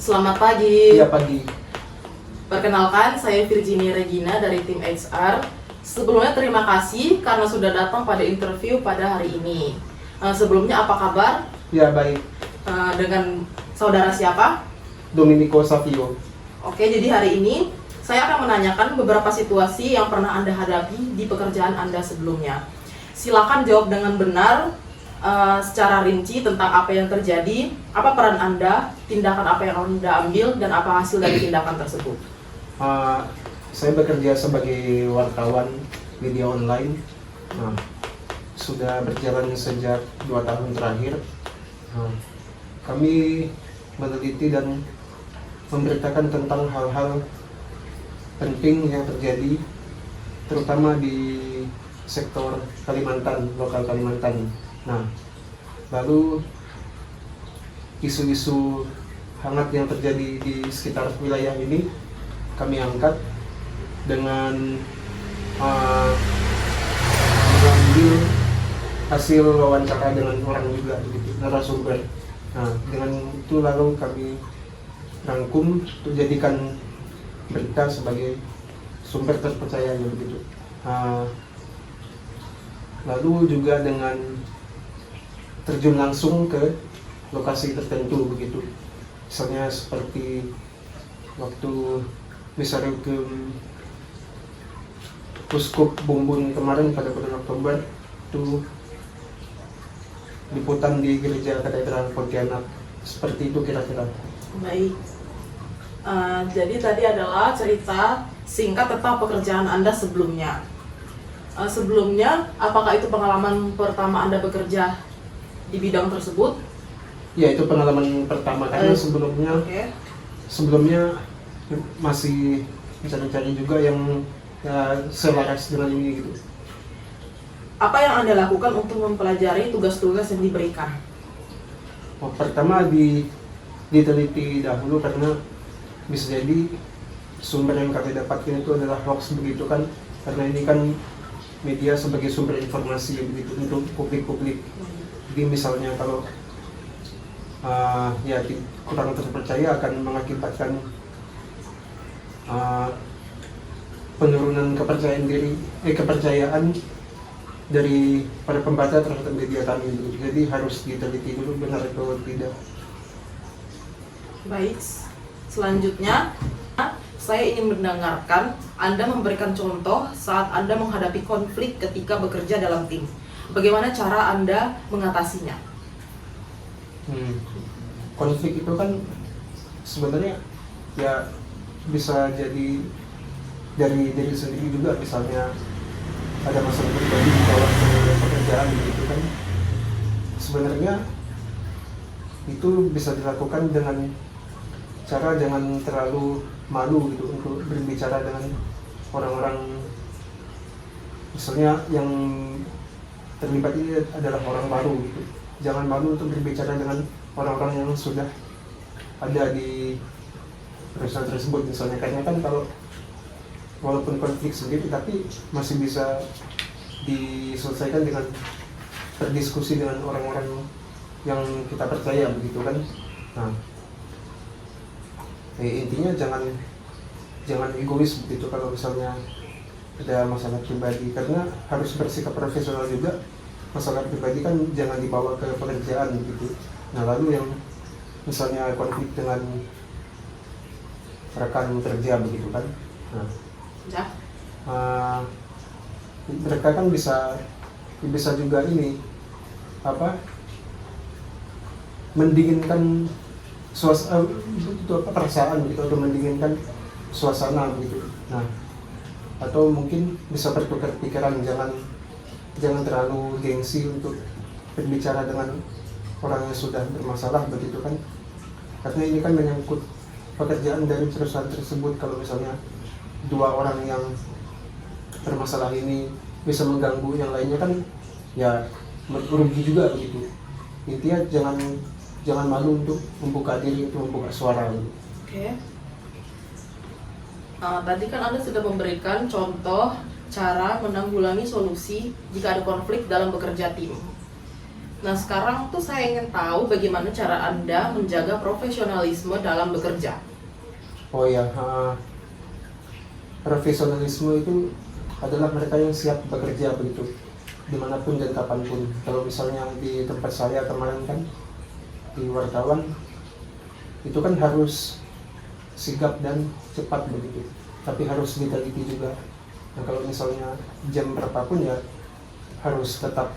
Selamat pagi. Iya, pagi. Perkenalkan, saya Virginia Regina dari tim HR. Sebelumnya terima kasih karena sudah datang pada interview pada hari ini. Sebelumnya apa kabar? Ya, baik. Dengan saudara siapa? Domenico Savio. Oke, jadi hari ini saya akan menanyakan beberapa situasi yang pernah Anda hadapi di pekerjaan Anda sebelumnya. Silakan jawab dengan benar secara rinci tentang apa yang terjadi, apa peran Anda, tindakan apa yang Anda ambil, dan apa hasil dari tindakan tersebut. Saya bekerja sebagai wartawan media online. Sudah berjalan sejak 2 tahun terakhir. Kami meneliti dan memberitakan tentang hal-hal penting yang terjadi, terutama di sektor Kalimantan, lokal Kalimantan. Lalu isu-isu hangat yang terjadi di sekitar wilayah ini kami angkat dengan mengambil hasil wawancara dengan orang juga, begitu, narasumber. Dengan itu lalu kami rangkum untuk jadikan berita sebagai sumber terpercaya, begitu. Lalu juga dengan terjun langsung ke lokasi tertentu, begitu. Misalnya seperti waktu Misarikum Uskup Bumbun kemarin pada bulan Oktober, itu liputan di gereja katedral Pontianak. Seperti itu kira-kira. Baik. Jadi tadi adalah cerita singkat tentang pekerjaan Anda sebelumnya. Sebelumnya, apakah itu pengalaman pertama Anda bekerja di bidang tersebut? Ya, itu pengalaman pertama karena sebelumnya masih mencari-cari juga yang selaras dengan ini, gitu. Apa yang Anda lakukan untuk mempelajari tugas-tugas yang diberikan? Pertama diteliti dahulu karena bisa jadi sumber yang kami dapatkan itu adalah hoax, begitu kan, karena ini kan media sebagai sumber informasi, begitu, untuk publik. Jadi misalnya kalau kurang terpercaya akan mengakibatkan penurunan kepercayaan dari para pembaca terhadap media kami. Jadi harus diteliti dulu benar atau tidak. Baik, selanjutnya saya ingin mendengarkan Anda memberikan contoh saat Anda menghadapi konflik ketika bekerja dalam tim. Bagaimana cara Anda mengatasinya? Konflik itu kan sebenarnya ya bisa jadi dari diri sendiri juga, misalnya ada masalah pribadi di dalam pekerjaan, begitu kan. Sebenarnya itu bisa dilakukan dengan cara jangan terlalu malu, gitu, untuk berbicara dengan orang-orang, misalnya yang terlibat ini adalah orang baru, gitu. Jangan malu untuk berbicara dengan orang-orang yang sudah ada di perusahaan tersebut, misalnya, karena kan kalau walaupun konflik sendiri tapi masih bisa diselesaikan dengan berdiskusi dengan orang-orang yang kita percaya, begitu kan. Intinya jangan egois, begitu, kalau misalnya ada masalah pribadi, karena harus bersikap profesional juga. Masalah pribadi kan jangan dibawa ke pekerjaan, begitu. Lalu yang misalnya konflik dengan rekan kerja, begitu kan. Mereka kan bisa juga mendinginkan perasaan, gitu, atau mendinginkan suasana, begitu. Atau mungkin bisa bertukar pikiran, jangan terlalu gengsi untuk berbicara dengan orang yang sudah bermasalah, begitu kan. Karena ini kan menyangkut pekerjaan dari perusahaan tersebut. Kalau misalnya 2 orang yang bermasalah ini bisa mengganggu yang lainnya, kan ya merugi juga, begitu. Intinya jangan malu untuk membuka diri, untuk membuka suara, gitu. Tadi kan Anda sudah memberikan contoh cara menanggulangi solusi jika ada konflik dalam bekerja tim. Nah, sekarang tuh saya ingin tahu bagaimana cara Anda menjaga profesionalisme dalam bekerja. Oh ya, profesionalisme itu adalah mereka yang siap bekerja begitu, dimanapun dan kapanpun. Kalau misalnya di tempat saya kemarin kan, di wartawan, itu kan harus sigap dan cepat begitu, tapi harus diteliti juga. Nah, kalau misalnya jam berapapun ya harus tetap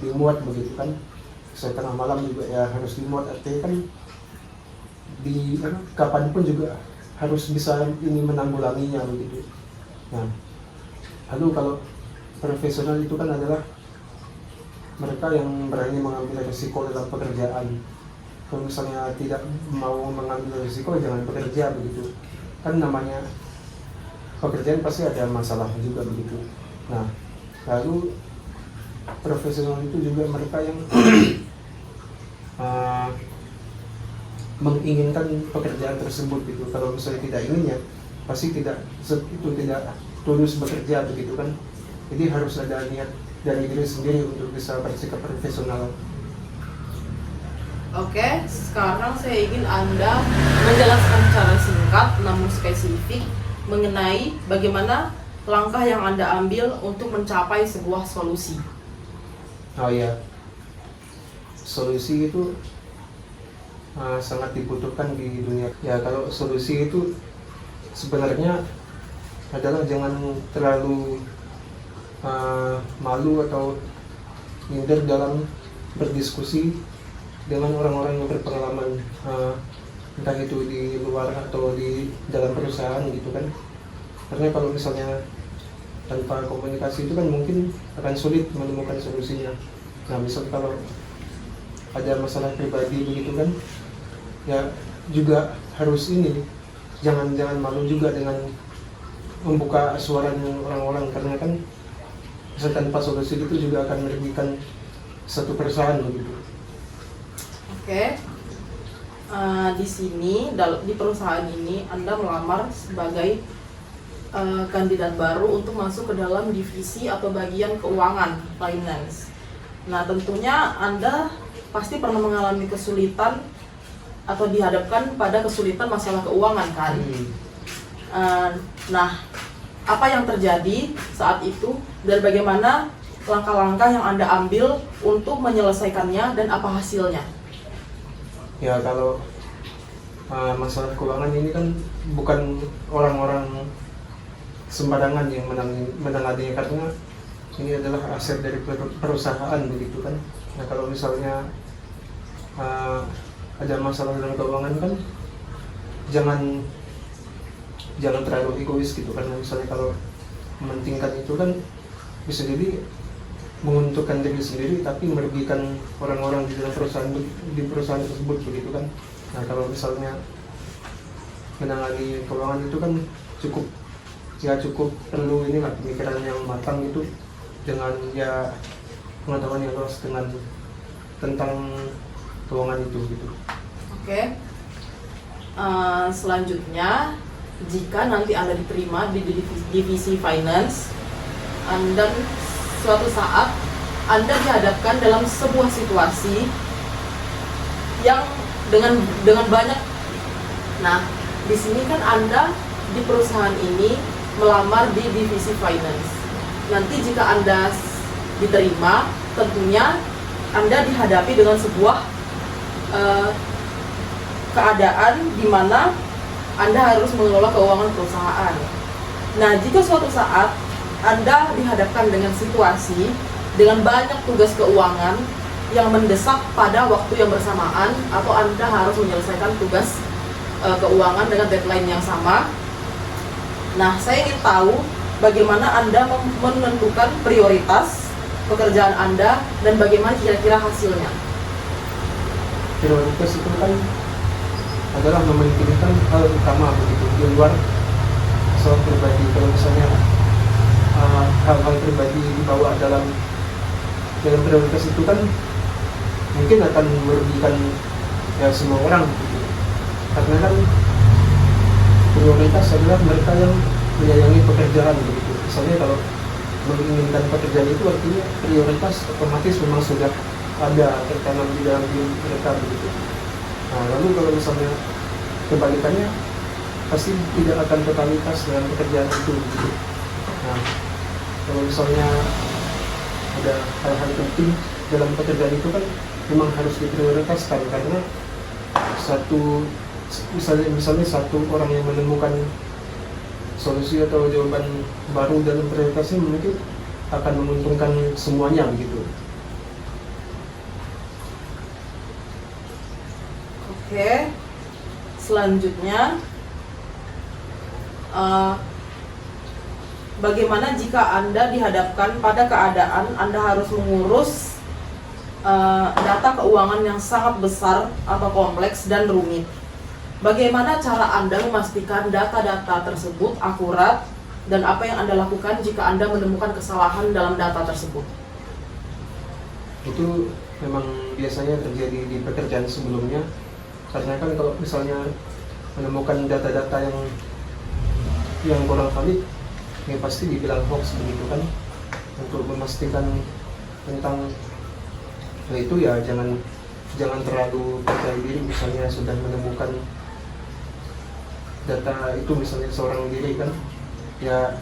dimuat begitu kan. Saya tengah malam juga ya harus dimuat, artinya kan kapanpun juga harus bisa menanggulanginya begitu. Nah, lalu kalau profesional itu kan adalah mereka yang berani mengambil risiko dalam pekerjaan. Kalau misalnya tidak mau mengambil risiko, jangan bekerja begitu. Kan namanya pekerjaan pasti ada masalah juga begitu. Nah, lalu profesional itu juga mereka yang menginginkan pekerjaan tersebut gitu. Kalau misalnya tidak inginnya, pasti tidak tulus bekerja begitu kan. Jadi harus ada niat dari diri sendiri untuk bisa bersikap profesional. Oke, sekarang saya ingin Anda menjelaskan secara singkat namun spesifik mengenai bagaimana langkah yang Anda ambil untuk mencapai sebuah solusi. Oh ya, solusi itu sangat dibutuhkan di dunia. Ya, kalau solusi itu sebenarnya adalah jangan terlalu malu atau minder dalam berdiskusi dengan orang-orang yang berpengalaman, entah itu di luar atau di dalam perusahaan gitu kan. Karena kalau misalnya tanpa komunikasi itu kan mungkin akan sulit menemukan solusinya. Nah, misal kalau ada masalah pribadi begitu kan, ya juga harus jangan malu juga dengan membuka suara orang-orang, karena kan tanpa solusi itu juga akan merugikan satu perusahaan begitu. Oke, di sini di perusahaan ini Anda melamar sebagai kandidat baru untuk masuk ke dalam divisi atau bagian keuangan, finance. Nah, tentunya Anda pasti pernah mengalami kesulitan atau dihadapkan pada kesulitan masalah keuangan kan? Nah, apa yang terjadi saat itu dan bagaimana langkah-langkah yang Anda ambil untuk menyelesaikannya dan apa hasilnya? Ya, kalau masalah keuangan ini kan bukan orang-orang sembarangan yang menanganinya, karena ini adalah aset dari perusahaan begitu kan. Nah, kalau misalnya ada masalah dalam keuangan kan jangan terlalu egois gitu, karena misalnya kalau mementingkan itu kan bisa jadi menguntungkan diri sendiri tapi merugikan orang-orang di dalam perusahaan tersebut begitu kan. Nah, kalau misalnya menangani keuangan itu kan cukup perlu pemikiran yang matang gitu, dengan pengetahuan yang luas tentang keuangan itu gitu. Oke. Selanjutnya, jika nanti Anda diterima di divisi finance, dan suatu saat Anda dihadapkan dalam sebuah situasi yang dengan banyak. Nah, di sini kan Anda di perusahaan ini melamar di divisi finance. Nanti jika Anda diterima, tentunya Anda dihadapi dengan sebuah keadaan di mana Anda harus mengelola keuangan perusahaan. Nah, jika suatu saat Anda dihadapkan dengan situasi dengan banyak tugas keuangan yang mendesak pada waktu yang bersamaan, atau Anda harus menyelesaikan tugas keuangan dengan deadline yang sama. Nah, saya ingin tahu bagaimana Anda menentukan prioritas pekerjaan Anda dan bagaimana kira-kira hasilnya. Prioritas itu kan adalah mementingkan hal utama begitu, di luar soal pribadi. Kalau misalnya hal-hal pribadi dibawa dalam prioritas itu kan mungkin akan merugikan semua orang gitu. Karena kan prioritas adalah mereka yang menyayangi pekerjaan begitu. Misalnya kalau menginginkan pekerjaan itu artinya prioritas otomatis memang sudah ada tertanam di dalam diri mereka begitu. Nah, lalu kalau misalnya kebalikannya pasti tidak akan totalitas dengan pekerjaan itu begitu. Nah, kalau misalnya ada hal-hal penting dalam pekerjaan itu kan memang harus diprioritaskan, karena misalnya satu orang yang menemukan solusi atau jawaban baru dalam prioritasnya mungkin akan menguntungkan semuanya begitu. Oke, selanjutnya bagaimana jika Anda dihadapkan pada keadaan Anda harus mengurus data keuangan yang sangat besar atau kompleks dan rumit? Bagaimana cara Anda memastikan data-data tersebut akurat, dan apa yang Anda lakukan jika Anda menemukan kesalahan dalam data tersebut? Itu memang biasanya terjadi di pekerjaan sebelumnya, karena kan kalau misalnya menemukan data-data yang kurang valid, ya pasti dibilang hoax begitu kan. Untuk memastikan tentang itu ya jangan terlalu percaya diri. Misalnya sudah menemukan data itu misalnya seorang diri kan, ya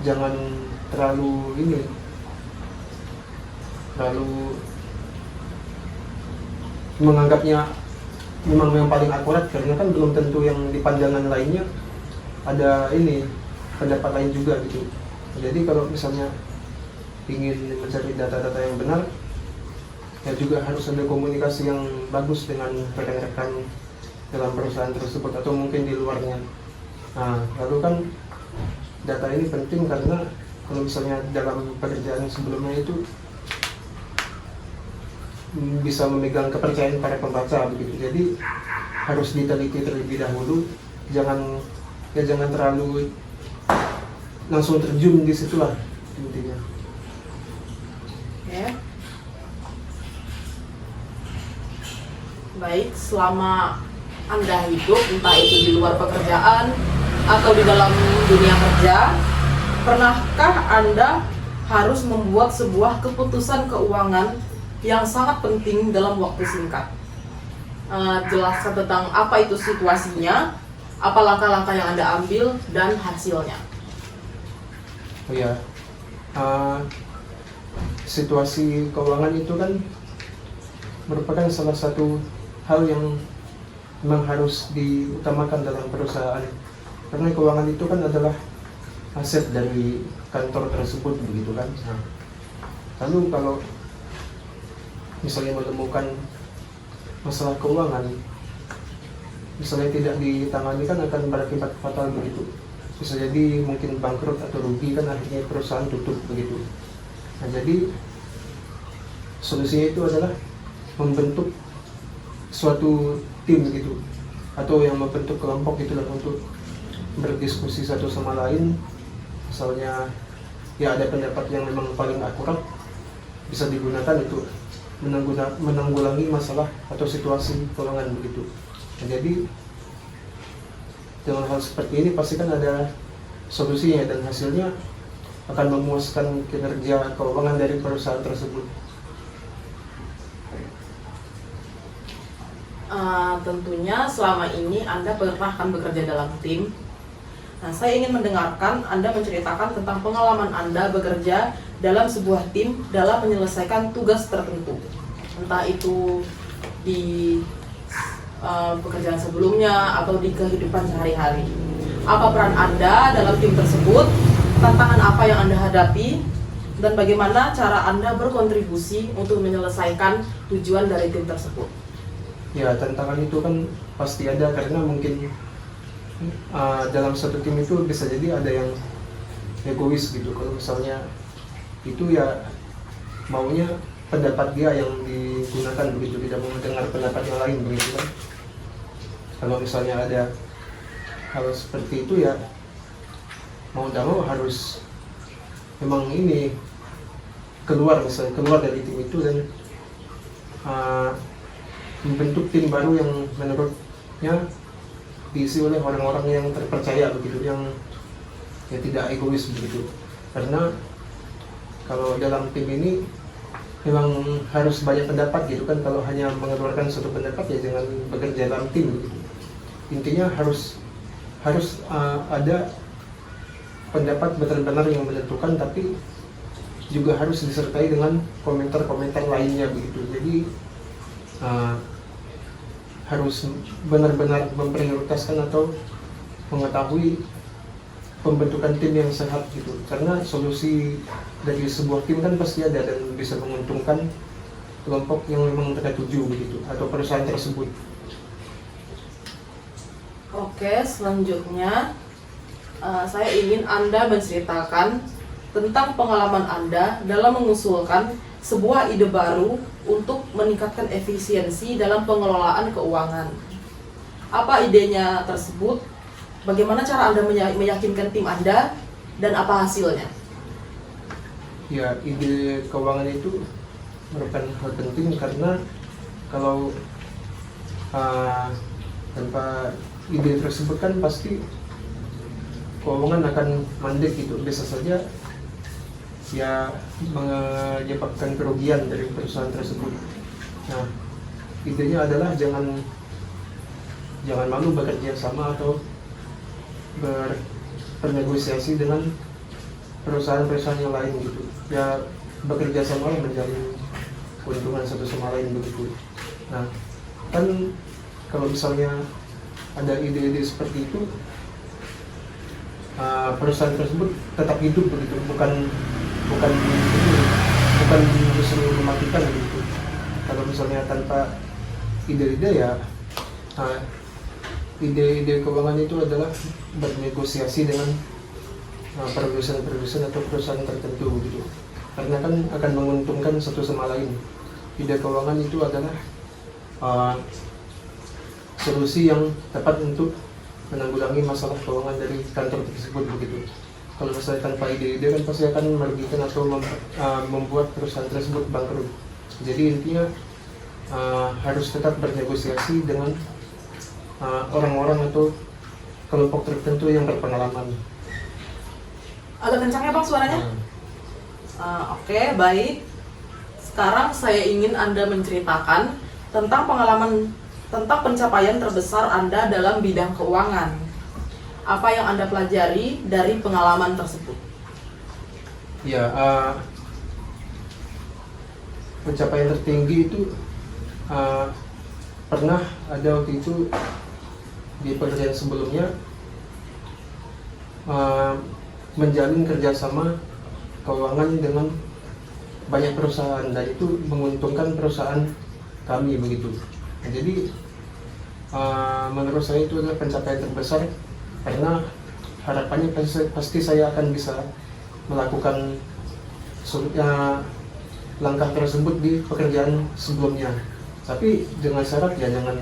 jangan terlalu menganggapnya memang yang paling akurat, karena kan belum tentu yang di pandangan lainnya ada pendapat lain juga gitu. Jadi kalau misalnya ingin mencari data-data yang benar, ya juga harus ada komunikasi yang bagus dengan rekan-rekan dalam perusahaan tersebut atau mungkin di luarnya. Nah, lalu kan data ini penting karena kalau misalnya dalam pekerjaan sebelumnya itu bisa memegang kepercayaan para pembaca begitu. Jadi harus diteliti terlebih dahulu, jangan terlalu langsung terjun di situlah intinya. Oke. Baik, selama Anda hidup, entah itu di luar pekerjaan atau di dalam dunia kerja, pernahkah Anda harus membuat sebuah keputusan keuangan yang sangat penting dalam waktu singkat? Jelaskan tentang apa itu situasinya, apa langkah-langkah yang Anda ambil, dan hasilnya. Oh ya, situasi keuangan itu kan merupakan salah satu hal yang memang harus diutamakan dalam perusahaan, karena keuangan itu kan adalah aset dari kantor tersebut begitu kan. Nah, lalu kalau misalnya menemukan masalah keuangan, misalnya tidak ditangani kan akan berakibat fatal begitu. Bisa jadi mungkin bangkrut atau rugi kan, akhirnya perusahaan tutup begitu. Nah, jadi solusinya itu adalah membentuk suatu tim gitu, atau yang membentuk kelompok gitu lah, untuk berdiskusi satu sama lain. Misalnya ya ada pendapat yang memang paling akurat, bisa digunakan untuk menanggulangi masalah atau situasi keuangan begitu. Nah, jadi dengan hal seperti ini pasti kan ada solusinya, dan hasilnya akan memuaskan kinerja keuangan dari perusahaan tersebut. Tentunya selama ini Anda pernah kan bekerja dalam tim. Nah, saya ingin mendengarkan Anda menceritakan tentang pengalaman Anda bekerja dalam sebuah tim dalam menyelesaikan tugas tertentu, entah itu di pekerjaan sebelumnya atau di kehidupan sehari-hari. Apa peran Anda dalam tim tersebut, tantangan apa yang Anda hadapi, dan bagaimana cara Anda berkontribusi untuk menyelesaikan tujuan dari tim tersebut? Ya, tantangan itu kan pasti ada, karena mungkin dalam satu tim itu bisa jadi ada yang egois gitu. Kalau misalnya itu ya maunya pendapat dia yang digunakan begitu, tidak mau mendengar pendapat yang lain begitu kan. Kalau misalnya ada hal seperti itu ya mau tidak mau harus memang keluar dari tim itu dan membentuk tim baru yang menurutnya diisi oleh orang-orang yang terpercaya begitu, yang ya tidak egois begitu. Karena kalau dalam tim ini memang harus banyak pendapat gitu kan. Kalau hanya mengeluarkan satu pendapat ya jangan bekerja dalam tim gitu. Intinya harus ada pendapat benar-benar yang menentukan, tapi juga harus disertai dengan komentar-komentar lainnya begitu. Jadi harus benar-benar memprioritaskan atau mengetahui pembentukan tim yang sehat gitu. Karena solusi dari sebuah tim kan pasti ada dan bisa menguntungkan kelompok yang memang mereka tuju begitu atau perusahaan tersebut. Oke, selanjutnya saya ingin Anda menceritakan tentang pengalaman Anda dalam mengusulkan sebuah ide baru untuk meningkatkan efisiensi dalam pengelolaan keuangan. Apa idenya tersebut? Bagaimana cara Anda meyakinkan tim Anda dan apa hasilnya? Ya, ide keuangan itu merupakan hal penting karena kalau tanpa ide tersebut kan pasti keuangan akan mandek gitu. Bisa saja ya menyebabkan kerugian dari perusahaan tersebut. Nah, idenya adalah jangan malu bekerja sama atau bernegosiasi dengan perusahaan-perusahaan yang lain gitu. Ya bekerja sama menjalin keuntungan satu sama lain begitu. Nah, kan kalau misalnya ada ide-ide seperti itu, perusahaan tersebut tetap hidup begitu, bukan justru mematikan begitu. Kalau misalnya tanpa ide-ide ya, ide-ide keuangan itu adalah bernegosiasi dengan produsen atau perusahaan tertentu begitu. Karena kan akan menguntungkan satu sama lain. Ide keuangan itu adalah solusi yang tepat untuk menanggulangi masalah keuangan dari kantor tersebut begitu. Kalau misalnya tanpa ide-ide kan pasti akan merugikan atau membuat perusahaan tersebut bangkrut. Jadi intinya harus tetap bernegosiasi dengan orang-orang atau kelompok tertentu yang berpengalaman. Agak kencang ya Bang suaranya? Oke, baik. Sekarang saya ingin Anda menceritakan tentang tentang pencapaian terbesar Anda dalam bidang keuangan. Apa yang Anda pelajari dari pengalaman tersebut? Ya, pencapaian tertinggi itu pernah ada waktu itu di pekerjaan sebelumnya, menjalin kerjasama keuangan dengan banyak perusahaan dan itu menguntungkan perusahaan kami begitu. Nah, jadi menurut saya itu adalah pencapaian terbesar karena harapannya pasti saya akan bisa melakukan langkah tersebut di pekerjaan sebelumnya. Tapi dengan syarat ya jangan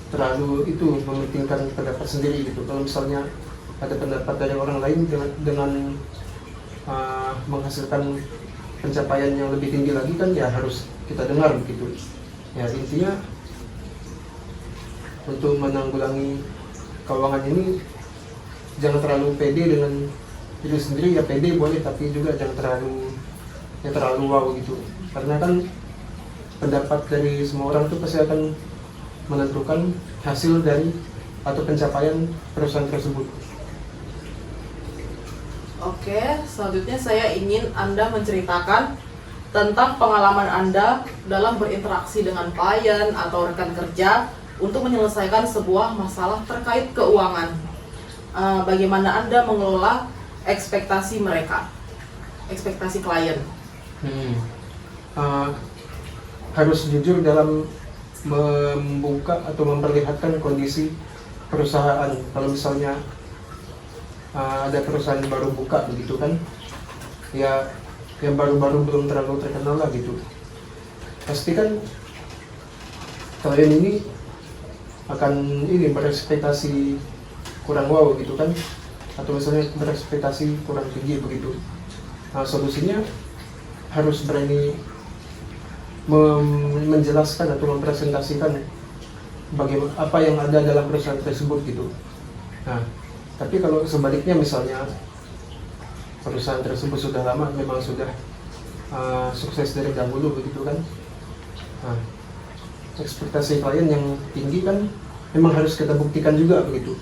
terlalu itu mementingkan pendapat sendiri gitu. Kalau misalnya ada pendapat dari orang lain dengan menghasilkan pencapaian yang lebih tinggi lagi kan ya harus kita dengar begitu. Ya intinya untuk menanggulangi keuangan ini jangan terlalu pede dengan diri sendiri. Ya pede boleh tapi juga jangan terlalu wow gitu. Karena kan pendapat dari semua orang itu pasti akan menentukan hasil dari atau pencapaian perusahaan tersebut. Oke, selanjutnya saya ingin Anda menceritakan tentang pengalaman Anda dalam berinteraksi dengan klien atau rekan kerja untuk menyelesaikan sebuah masalah terkait keuangan. Bagaimana Anda mengelola ekspektasi mereka, ekspektasi klien? Harus jujur dalam membuka atau memperlihatkan kondisi perusahaan. Kalau misalnya ada perusahaan baru buka begitu kan, ya yang baru-baru belum terlalu terkenal lah gitu, pasti kan kalian ini akan berekspektasi kurang wow gitu kan, atau misalnya berekspektasi kurang tinggi begitu. Nah, solusinya harus berani menjelaskan atau mempresentasikan bagaimana apa yang ada dalam perusahaan tersebut gitu. Nah, tapi kalau sebaliknya misalnya perusahaan tersebut sudah lama, memang sudah sukses dari dahulu begitu kan. Nah, ekspektasi klien yang tinggi kan memang harus kita buktikan juga begitu.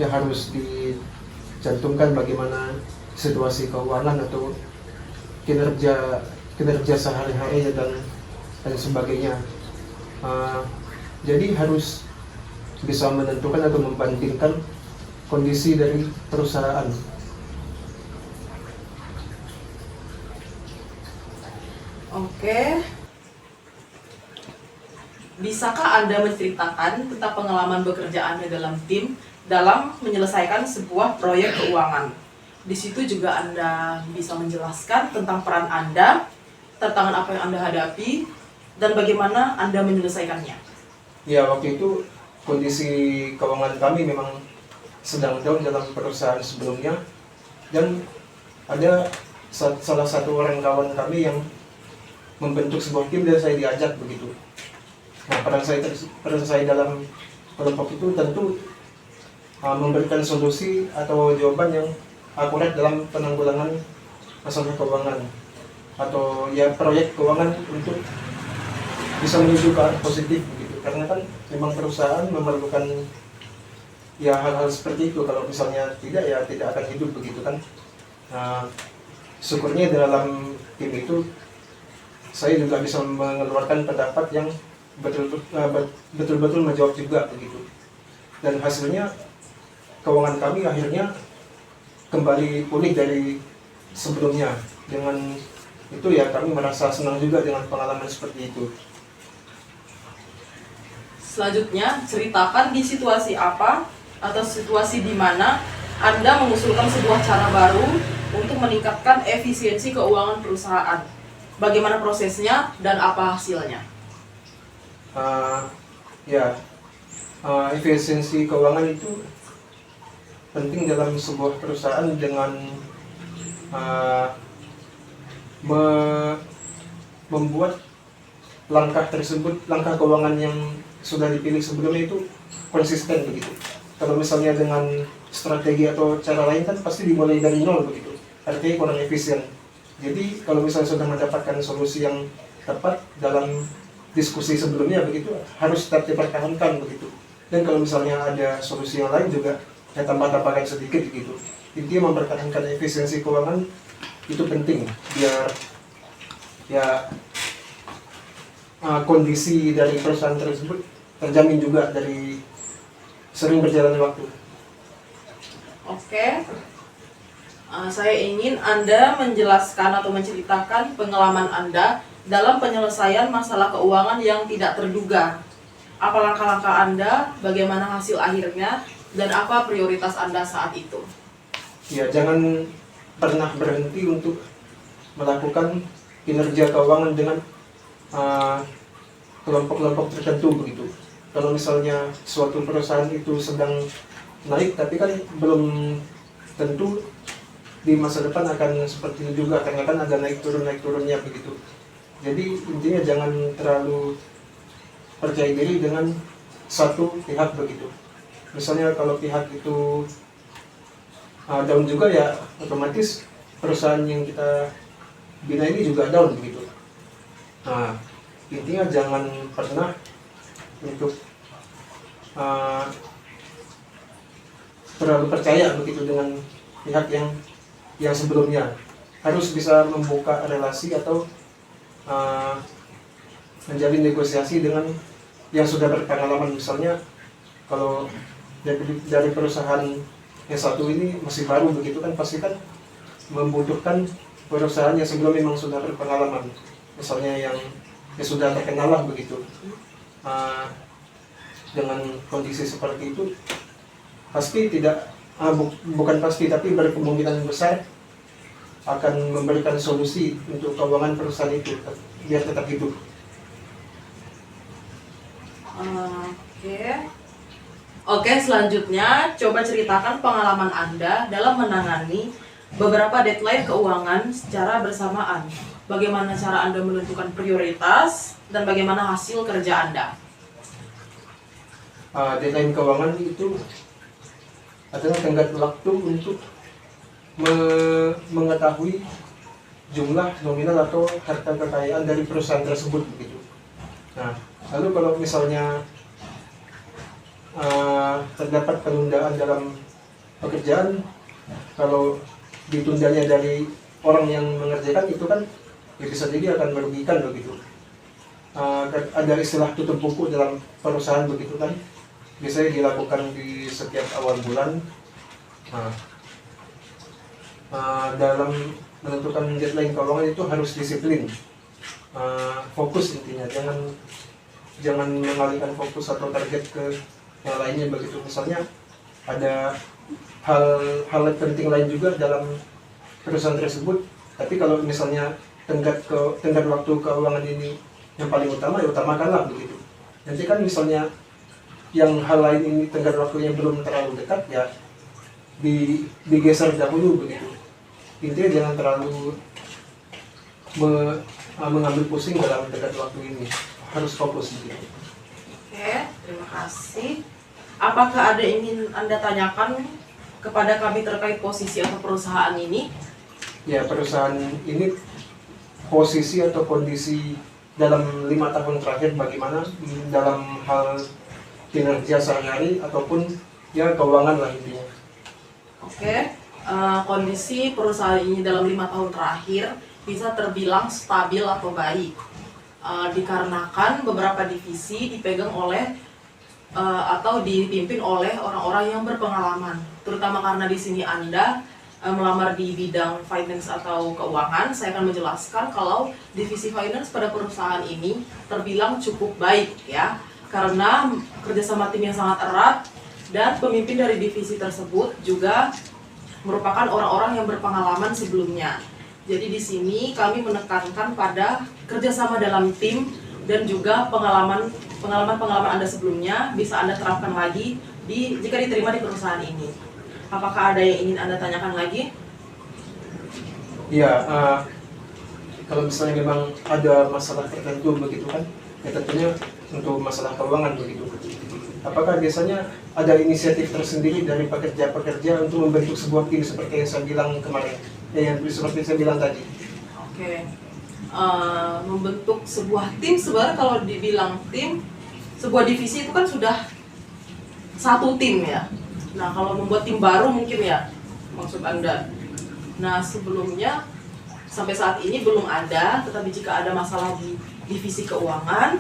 Ya harus dicantumkan bagaimana situasi keuangan atau kinerja sehari-hari dan sebagainya. Jadi harus bisa menentukan atau membandingkan kondisi dari perusahaan. Oke. Bisakah Anda menceritakan tentang pengalaman bekerja Anda dalam tim dalam menyelesaikan sebuah proyek keuangan? Di situ juga Anda bisa menjelaskan tentang peran Anda, tantangan apa yang Anda hadapi, dan bagaimana Anda menyelesaikannya. Ya, waktu itu kondisi keuangan kami memang sedang down dalam perusahaan sebelumnya, dan ada salah satu orang kawan kami yang membentuk sebuah tim dan saya diajak begitu. Nah, peran saya dalam kelompok itu tentu memberikan solusi atau jawaban yang akurat dalam penanggulangan masalah keuangan atau ya proyek keuangan untuk bisa menuju ke arah positif begitu. Karena kan memang perusahaan memerlukan ya hal-hal seperti itu. Kalau misalnya tidak, ya tidak akan hidup begitu kan. Nah, syukurnya dalam tim itu saya juga bisa mengeluarkan pendapat yang betul-betul menjawab juga begitu. Dan hasilnya keuangan kami akhirnya kembali pulih dari sebelumnya. Dengan itu ya kami merasa senang juga dengan pengalaman seperti itu. Selanjutnya, ceritakan di situasi apa atau situasi di mana Anda mengusulkan sebuah cara baru untuk meningkatkan efisiensi keuangan perusahaan. Bagaimana prosesnya dan apa hasilnya? Efisiensi keuangan itu penting dalam sebuah perusahaan dengan membuat langkah keuangan yang sudah dipilih sebelumnya itu konsisten begitu. Kalau misalnya dengan strategi atau cara lain kan pasti dimulai dari nol begitu, artinya kurang efisien. Jadi kalau misalnya sudah mendapatkan solusi yang tepat dalam diskusi sebelumnya begitu, harus tetap dipertahankan begitu. Dan kalau misalnya ada solusi yang lain juga, ya tambah-tambahkan sedikit gitu. Intinya mempertahankan efisiensi keuangan itu penting biar ya kondisi dari perusahaan tersebut terjamin juga dari sering berjalannya waktu. Oke. Saya ingin Anda menjelaskan atau menceritakan pengalaman Anda dalam penyelesaian masalah keuangan yang tidak terduga. Apa langkah-langkah Anda, bagaimana hasil akhirnya, dan apa prioritas Anda saat itu? Ya, jangan pernah berhenti untuk melakukan kinerja keuangan dengan kelompok-kelompok tertentu begitu. Kalau misalnya suatu perusahaan itu sedang naik, tapi kan belum tentu di masa depan akan seperti itu juga, karena kan ada naik turunnya begitu. Jadi intinya jangan terlalu percaya diri dengan satu pihak begitu. Misalnya kalau pihak itu down juga, ya otomatis perusahaan yang kita bina ini juga down begitu. Nah, intinya jangan pernah untuk terlalu percaya begitu dengan pihak yang sebelumnya. Harus bisa membuka relasi atau menjalin negosiasi dengan yang sudah berpengalaman. Misalnya kalau dari perusahaan yang satu ini masih baru begitu kan, pasti kan membutuhkan perusahaan yang sebelumnya memang sudah berpengalaman, misalnya yang sudah terkenal lah begitu. Dengan kondisi seperti itu pasti tidak bukan pasti, tapi berkemungkinan besar akan memberikan solusi untuk keuangan perusahaan itu biar tetap hidup. Oke, selanjutnya coba ceritakan pengalaman Anda dalam menangani beberapa deadline keuangan secara bersamaan. Bagaimana cara Anda menentukan prioritas dan bagaimana hasil kerja Anda? Deadline keuangan itu adalah tenggat waktu untuk mengetahui jumlah nominal atau harta kekayaan dari perusahaan tersebut begitu. Nah, lalu kalau misalnya terdapat penundaan dalam pekerjaan, kalau ditundanya dari orang yang mengerjakan itu kan ya bisa jadi akan merugikan begitu. Ada istilah tutup buku dalam perusahaan begitu kan, biasanya dilakukan di setiap awal bulan. Dalam menentukan deadline keuangan itu harus disiplin, fokus intinya, jangan mengalihkan fokus atau target ke yang lainnya begitu. Misalnya ada hal penting lain juga dalam perusahaan tersebut, tapi kalau misalnya tenggat waktu keuangan ini yang paling utama, ya utamakanlah begitu. Nanti kan misalnya yang hal lain ini tenggat waktunya belum terlalu dekat, ya digeser dahulu begitu. Intinya jangan terlalu mengambil pusing dalam tenggat waktu ini, harus fokus begitu. Oke, terima kasih. Apakah ada yang ingin Anda tanyakan kepada kami terkait posisi atau perusahaan ini? Ya, perusahaan ini posisi atau kondisi dalam 5 tahun terakhir bagaimana dalam hal kinerja sehari-hari ataupun ya keuangan lah intinya. Oke, kondisi perusahaan ini dalam 5 tahun terakhir bisa terbilang stabil atau baik, dikarenakan beberapa divisi dipegang oleh atau dipimpin oleh orang-orang yang berpengalaman, terutama karena di sini Anda melamar di bidang finance atau keuangan. Saya akan menjelaskan kalau divisi finance pada perusahaan ini terbilang cukup baik ya, karena kerjasama tim yang sangat erat dan pemimpin dari divisi tersebut juga merupakan orang-orang yang berpengalaman sebelumnya. Jadi di sini kami menekankan pada kerjasama dalam tim dan juga pengalaman Anda sebelumnya bisa Anda terapkan lagi jika diterima di perusahaan ini. Apakah ada yang ingin Anda tanyakan lagi? Ya, kalau misalnya memang ada masalah tertentu begitu kan, ya tentunya untuk masalah keuangan begitu. Apakah biasanya ada inisiatif tersendiri dari pekerja-pekerja untuk membentuk sebuah tim seperti yang saya bilang kemarin, yang seperti saya bilang tadi? Oke, membentuk sebuah tim, sebenarnya kalau dibilang tim, sebuah divisi itu kan sudah satu tim ya. Nah, kalau membuat tim baru mungkin ya maksud Anda. Nah, sebelumnya sampai saat ini belum ada, tetapi jika ada masalah di divisi keuangan,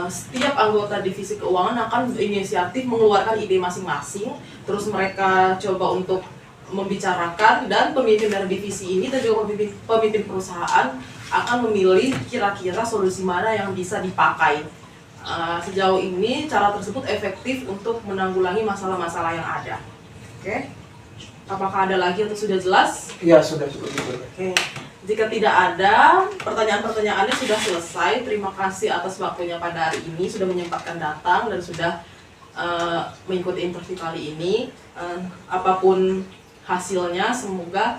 setiap anggota divisi keuangan akan berinisiatif mengeluarkan ide masing-masing, terus mereka coba untuk membicarakan, dan pemimpin dari divisi ini dan juga pemimpin perusahaan akan memilih kira-kira solusi mana yang bisa dipakai. Sejauh ini cara tersebut efektif untuk menanggulangi masalah-masalah yang ada. Oke, apakah ada lagi atau sudah jelas? Ya, sudah cukup itu. Oke, jika tidak ada, pertanyaan-pertanyaannya sudah selesai. Terima kasih atas waktunya pada hari ini, sudah menyempatkan datang dan sudah mengikuti interview kali ini. Apapun hasilnya, semoga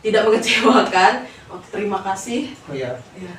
tidak mengecewakan. Oke, terima kasih. Oh ya. Ya.